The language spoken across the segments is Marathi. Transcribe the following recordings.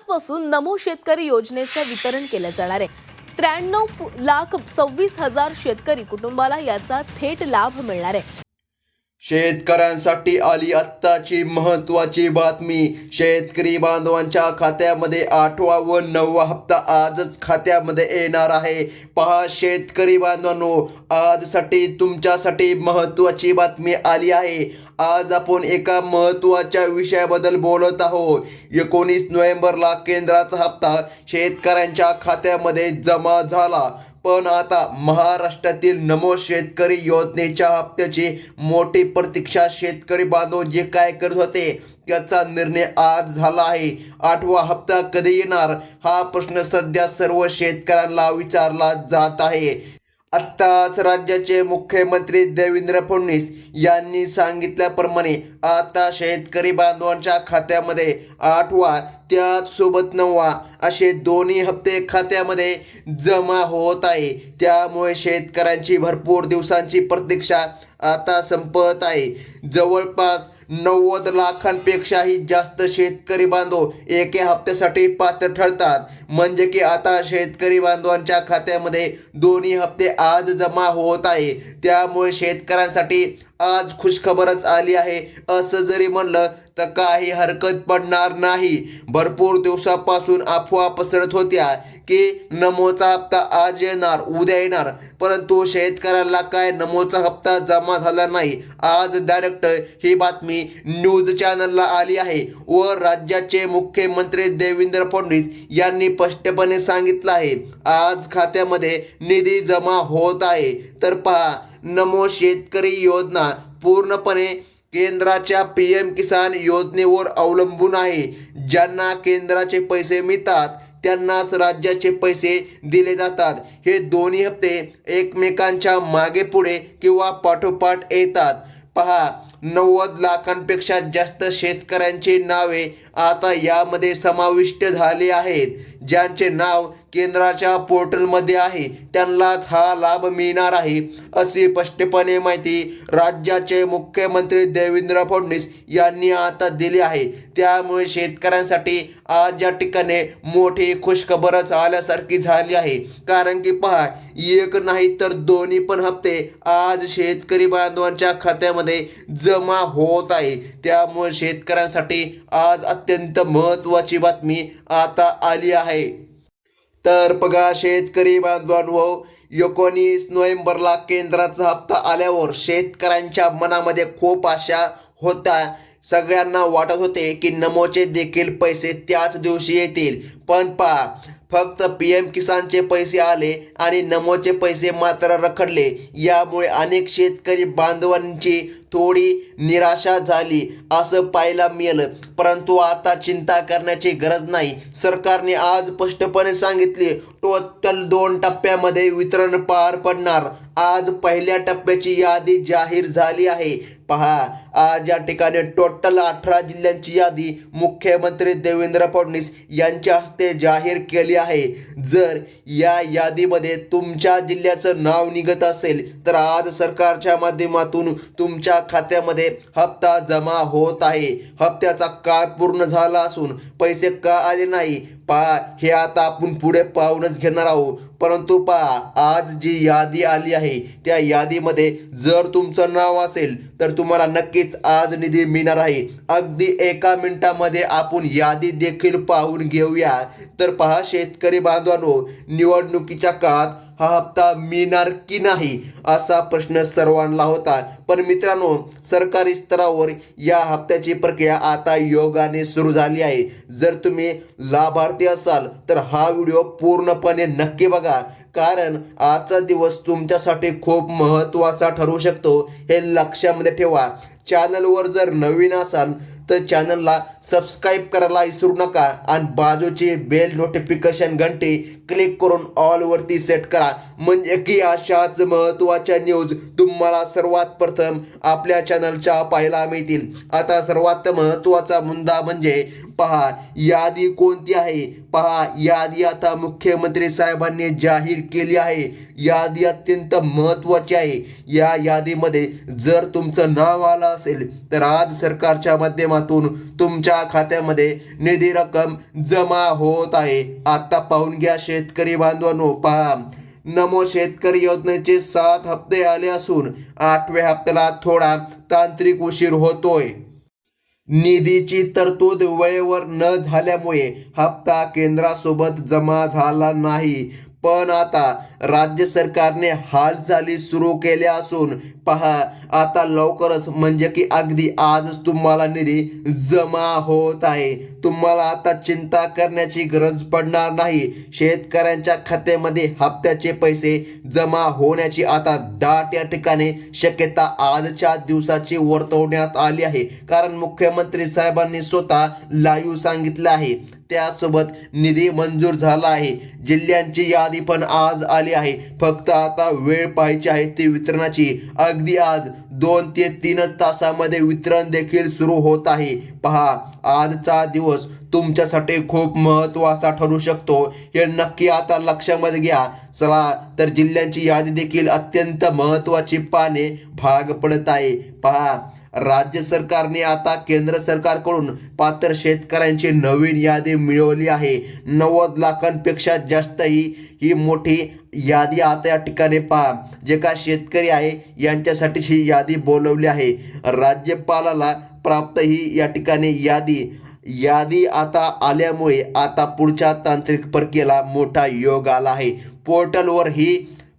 आजपासून नमो शेतकरी योजनेचं वितरण केलं जाणार आहे। 93,26,000 शेतकरी कुटुंबाला याचा थेट लाभ मिळणार आहे। शेतकऱ्यांसाठी आली आत्ताची महत्त्वाची बातमी। शेतकरी बांधवांच्या खात्यामध्ये 8वा व 9वा हप्ता आजच खात्यामध्ये येणार आहे। पहा शेतकरी बांधवांनो, आजसाठी तुमच्यासाठी महत्त्वाची बातमी आली आहे। आज आपण एका महत्त्वाच्या विषयाबद्दल बोलत आहोत। 19 नोव्हेंबरला केंद्राचा हप्ता शेतकऱ्यांच्या खात्यामध्ये जमा झाला, पण आता महाराष्ट्रातील नमो शेतकरी योजनेच्या हप्त्याची मोठी प्रतीक्षा शेतकरी बांधव जे काय करत होते त्याचा निर्णय आज झाला आहे। 8वा हप्ता कधी येणार हा प्रश्न सध्या सर्व शेतकऱ्यांना विचारला जात आहे। आत्ताच राज्याचे मुख्यमंत्री देवेंद्र फडणवीस यांनी सांगितल्याप्रमाणे आता शेतकरी बांधवांच्या खात्यामध्ये 8वा त्याचसोबत 9वा असे दोन्ही हप्ते खात्यामध्ये जमा होत आहे। त्यामुळे शेतकऱ्यांची भरपूर दिवसांची प्रतीक्षा आता संपत आहे। जवळपास 90 लाखांपेक्षाही जास्त शेतकरी बांधव एका हप्त्यासाठी पात्र ठरतात। म्हणजे की आता शेतकरी बांधवांच्या खात्यामध्ये दोन्ही हप्ते आज जमा होत आहे। त्यामुळे शेतकऱ्यांसाठी आज खुशखबरच आली आहे असं जरी म्हणलं तर काही हरकत पडणार नाही। भरपूर दिवसापासून अफवा पसरत होत्या की नमोचा हप्ता आज येणार, उद्या येणार, परंतु शेतकऱ्याला काय नमोचा हप्ता जमा झाला नाही। आज डायरेक्ट ही बातमी न्यूज चॅनलला आली आहे व राज्याचे मुख्यमंत्री देवेंद्र फडणवीस यांनी स्पष्टपणे सांगितलं आहे आज खात्यामध्ये निधी जमा होत आहे। तर पहा, नमो शेतकरी योजना पूर्णपणे केंद्राच्या PM किसान योजनेवर अवलंबून आहे। ज्यांना केंद्राचे पैसे मिळतात त्यांनाच राज्याचे पैसे दिले जातात। हे दोन्ही हप्ते एकमेकांच्या मागे पुढे किंवा पाठोपाठ येतात। पहा, 90 लाखांपेक्षा जास्त शेतकऱ्यांची नावे आता यामध्ये समाविष्ट झाली आहेत। ज्यांचे नाव केंद्राच्या पोर्टलमध्ये आहे त्यांनाच हा लाभ मिळणार आहे अशी स्पष्टपणे माहिती राज्याचे मुख्यमंत्री देवेंद्र फडणवीस यांनी आता दिली आहे। त्यामुळे शेतकऱ्यांसाठी आज या ठिकाणी मोठी खुशखबरच आल्यासारखी झाली आहे। कारण की पहा, एक नाही तर दोन्ही पण हप्ते आज शेतकरी बांधवांच्या खात्यामध्ये जमा होत आहे। त्यामुळे शेतकऱ्यांसाठी आज अत्यंत महत्त्वाची बातमी आता आली आहे। तर बघा शेतकरी बांधवांनो, 19 नोव्हेंबरला केंद्राचा हप्ता आल्यावर शेतकऱ्यांच्या मनामध्ये खूप आशा होत्या। सगळ्यांना वाटत होते की नमोचे देखील पैसे त्याच दिवशी येतील, पण पहा फक्त PM किसानचे पैसे आले आणि नमोचे पैसे मात्र रखडले। यामुळे अनेक शेतकरी बांधवांची थोडी निराशा झाली असं पाहायला मिळालं। परंतु आता चिंता करण्याची गरज नाही। सरकारने आज स्पष्टपणे सांगितले टोटल 2 टप्प्यामध्ये वितरण पार पडणार। आज पहिल्या टप्प्याची यादी जाहीर झाली आहे। पहा, आज या ठिकाणी टोटल 18 जिल्ह्यांची यादी मुख्यमंत्री देवेंद्र फडणवीस यांच्या हस्ते जाहीर केली आहे। जर या यादीमध्ये तुमच्या जिल्ह्याचं नाव निघत असेल तर आज सरकारच्या माध्यमातून तुमच्या खात्यामध्ये हप्ता जमा होत आहे। हप्त्याचा काळ पूर्ण झाला असून पैसे का आले नाही पहा, हे आता आपण पुढे पाहूनच घेणार आहोत। परंतु पहा, आज जी यादी आली आहे त्या यादीमध्ये जर तुमचं नाव असेल तर तुम्हाला नक्कीच आज निधी मिळणार आहे। अगदी एका मिनिटामध्ये आपण यादी देखील पाहून घेऊया। तर पहा शेतकरी बांधवांनो, निवडणुकीच्या काळात हा हप्ता मिळणार की नाही असा प्रश्न सर्वांना होता, पण मित्रांनो सरकारी स्तरावर या हप्त्याची प्रक्रिया आता योगाने सुरू झाली आहे। जर तुम्ही लाभार्थी असाल तर हा व्हिडिओ पूर्णपणे नक्की बघा, कारण आजचा दिवस तुमच्यासाठी खूप महत्त्वाचा ठरू शकतो हे लक्षामध्ये ठेवा। चॅनलवर जर नवीन असाल तर चॅनलला सबस्क्राईब करायला विसरू नका आणि बाजूची बेल नोटिफिकेशन घंटी क्लिक करून ऑलवरती सेट करा, म्हणजे की अशाच महत्त्वाच्या न्यूज तुम्हाला सर्वात प्रथम आपल्या चॅनलच्या पाहायला मिळतील। आता सर्वात महत्त्वाचा मुद्दा म्हणजे पहा यादी कोणती आहे. पहा यादी आता मुख्यमंत्री साहेबांनी जाहीर केली आहे. यादी अत्यंत महत्त्वाची आहे. या यादीमध्ये जर तुमचं नाव आलं असेल तर आज सरकारच्या माध्यमातून तुमच्या खात्यामध्ये निधी रक्कम जमा होत आहे. आता पाहून घ्या शेतकरी बांधवांनो. पहा नमो शेतकरी योजनेचे 7 हप्ते आले असून 8व्या हप्त्याला थोडा तांत्रिक उशीर होतोय. निधीची तरतूद वेळेवर न झाल्यामुळे हप्ता केंद्रासोबत जमा झाला नाही. पण आता राज्य सरकारने हालचाली सुरू केल्या असून पहा आता लवकरच म्हणजे की अगदी आजच तुम्हाला निधी जमा होत आहे. तुम्हाला आता चिंता करण्याची गरज पडणार नाही. शेतकऱ्यांच्या खात्यामध्ये हप्त्याचे पैसे जमा होण्याची आता दाट या ठिकाणी शक्यता आजच्या दिवसाची वर्तवण्यात आली आहे. कारण मुख्यमंत्री साहेबांनी स्वतः लाईव्ह सांगितलं आहे. त्यासोबत निधी मंजूर झाला आहे. जिल्ह्यांची यादी पण आज आली आहे. फक्त आता वेळ पाहायची आहे ती वितरणाची. अगदी आज 2 ते 3 तासामध्ये वितरण देखील सुरू होत आहे. पहा आजचा दिवस तुमच्यासाठी खूप महत्त्वाचा ठरू शकतो. हे नक्की आता लक्षामध्ये घ्या. चला तर जिल्ह्यांची यादी देखील अत्यंत महत्त्वाची पाहणे भाग पडत आहे. पहा राज्य सरकारने आता केंद्र सरकारकडून पात्र शेतकऱ्यांची नवीन यादी मिळवली आहे. 90 लाखांपेक्षा जास्त ही मोठी यादी आता या ठिकाणी पहा जे का शेतकरी आहे यांच्यासाठी ही यादी बोलवली आहे. राज्यपालाला प्राप्त ही या ठिकाणी यादी आता आल्यामुळे आता पुढच्या तांत्रिक प्रक्रियेला मोठा योग आला आहे. पोर्टलवर ही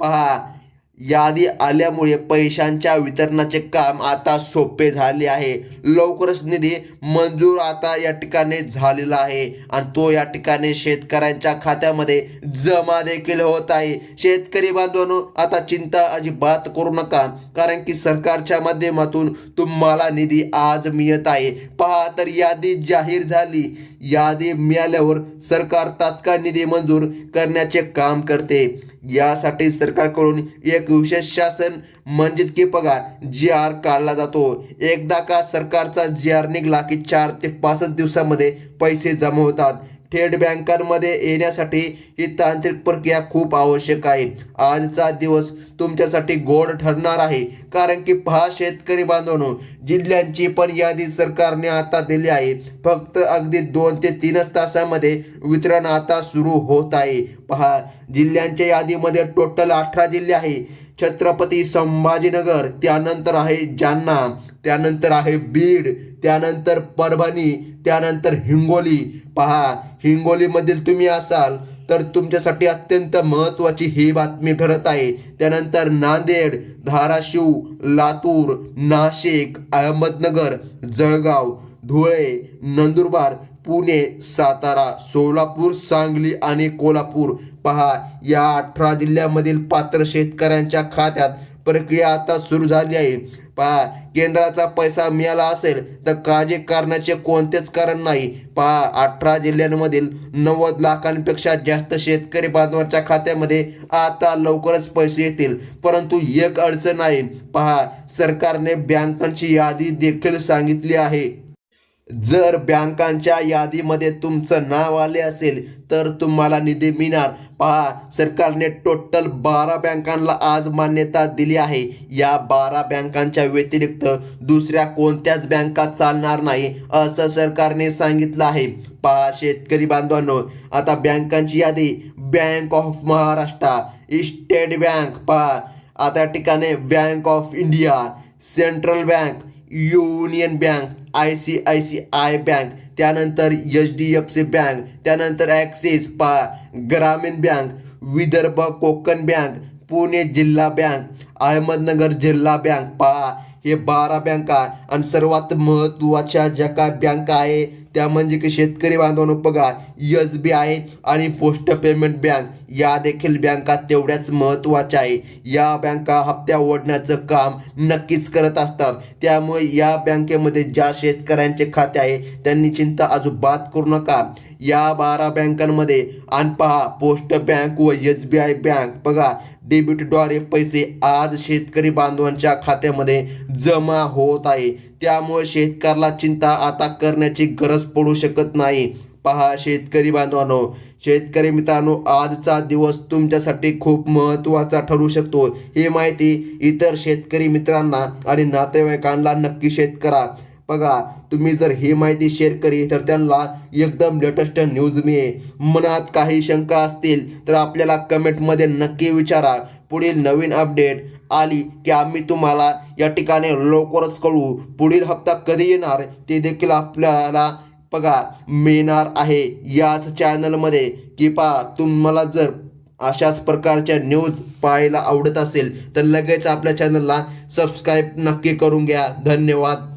पहा यादी आल्यामुळे पैशांच्या वितरणाचे काम आता सोपे झाले आहे. लवकरच निधी मंजूर आता या ठिकाणी झालेला आहे आणि तो या ठिकाणी शेतकऱ्यांच्या खात्यामध्ये जमा देखील होत आहे. शेतकरी बांधवांनो आता चिंता अजिबात करू नका. कारण की सरकारच्या माध्यमातून तुम्हाला निधी आज मिळत आहे. पहा तर यादी जाहीर झाली. यादी मिळाल्यावर सरकार तात्काळ निधी मंजूर करण्याचे काम करते. यासाठी सरकारकडून एक विशेष शासन म्हणजेच की बघा GR काढला जातो. एकदा का सरकारचा GR निघाला की 4 ते 5 दिवसामध्ये पैसे जमा होतात. थेट बँकांमध्ये येण्यासाठी ही तांत्रिक प्रक्रिया खूप आवश्यक आहे. आजचा दिवस तुमच्यासाठी गोड ठरणार आहे. कारण की पहा शेतकरी बांधवांनो जिल्ह्यांची पण यादी सरकारने आता दिली आहे. फक्त अगदी 2 ते 3 तासामध्ये वितरण आता सुरू होत आहे. पहा जिल्ह्यांच्या यादीमध्ये टोटल 18 जिल्हे आहे. छत्रपती संभाजीनगर, त्यानंतर आहे जालना, त्यानंतर आहे बीड, त्यानंतर परभणी, त्यानंतर हिंगोली. पहा हिंगोलीमधील तुम्ही असाल तर तुमच्यासाठी अत्यंत महत्त्वाची ही बातमी ठरत आहे. त्यानंतर नांदेड, धाराशिव, लातूर, नाशिक, अहमदनगर, जळगाव, धुळे, नंदुरबार, पुणे, सातारा, सोलापूर, सांगली आणि कोल्हापूर. पहा या 18 जिल्ह्यामधील पात्र शेतकऱ्यांच्या खात्यात प्रक्रिया आता सुरू झाली आहे. पहा केंद्राचा पैसा मिळाला असेल तर काळजी करण्याचे कोणतेच कारण नाही. पहा 18 जिल्ह्यांमधील 90 लाखांपेक्षा जास्त शेतकरी बांधवांच्या खात्यामध्ये आता लवकरच पैसे येतील. परंतु एक अडचण आहे. पहा सरकारने बँकांची यादी देखील सांगितली आहे. जर बँकांच्या यादीमध्ये तुमचं नाव आले असेल तर तुम्हाला निधी मिळणार. पहा सरकारने टोटल 12 बँकांना आज मान्यता दिली आहे. या 12 बँकांच्या व्यतिरिक्त दुसऱ्या कोणत्याच बँका चालणार नाही असं सरकारने सांगितलं आहे. पहा शेतकरी बांधवांनो आता बँकांची यादी bank of Maharashtra, state bank, पहा आता या ठिकाणी bank of India, central bank, union bank, ICICI bank, त्यानंतर HDFC बँक, त्यानंतर ॲक्सिस, पहा ग्रामीण बँक, विदर्भ कोकण बँक, पुणे जिल्हा बँक, अहमदनगर जिल्हा बँक. पहा हे 12 बँका आणि सर्वात महत्त्वाच्या ज्या काय बँका आहे त्या म्हणजे की शेतकरी बांधवांनो बघा SBI आणि पोस्ट पेमेंट बँक या देखील बँका तेवढ्याच महत्त्वाच्या आहे. या बँका हप्त्या ओढण्याचं काम नक्कीच करत असतात. त्यामुळे या बँकेमध्ये ज्या शेतकऱ्यांचे खाते आहे त्यांनी चिंता अजिबात करू नका. या 12 बँकांमध्ये आणि पहा पोस्ट बँक व SBI बँक बघा डेबिटद्वारे पैसे आज शेतकरी बांधवांच्या खात्यामध्ये जमा होत आहे. त्यामुळे शेतकऱ्याला चिंता आता करण्याची गरज पडू शकत नाही. पहा शेतकरी बांधवांनो, शेतकरी मित्रांनो, आजचा दिवस तुमच्यासाठी खूप महत्त्वाचा ठरू शकतो. ही माहिती इतर शेतकरी मित्रांना आणि नातेवाईकांना नक्की शेअर करा. बघा, तुम्ही जर ही माहिती शेअर केली तर त्यांना एकदम लेटेस्ट न्यूज मिळेल. मनात काही शंका असतील तर आपल्याला कमेंटमध्ये नक्की विचारा. पुढील नवीन अपडेट आली की आम्ही तुम्हाला या ठिकाणी लवकरच कळवू. पुढील हप्ता कधी येणार ते देखील आपल्याला बघा मिळणार आहे याच चॅनलमध्ये. की पहा, तुम्हाला जर अशाच प्रकारच्या न्यूज पाहायला आवडत असेल तर लगेच आपल्या चॅनलला सबस्क्राईब नक्की करून घ्या. धन्यवाद.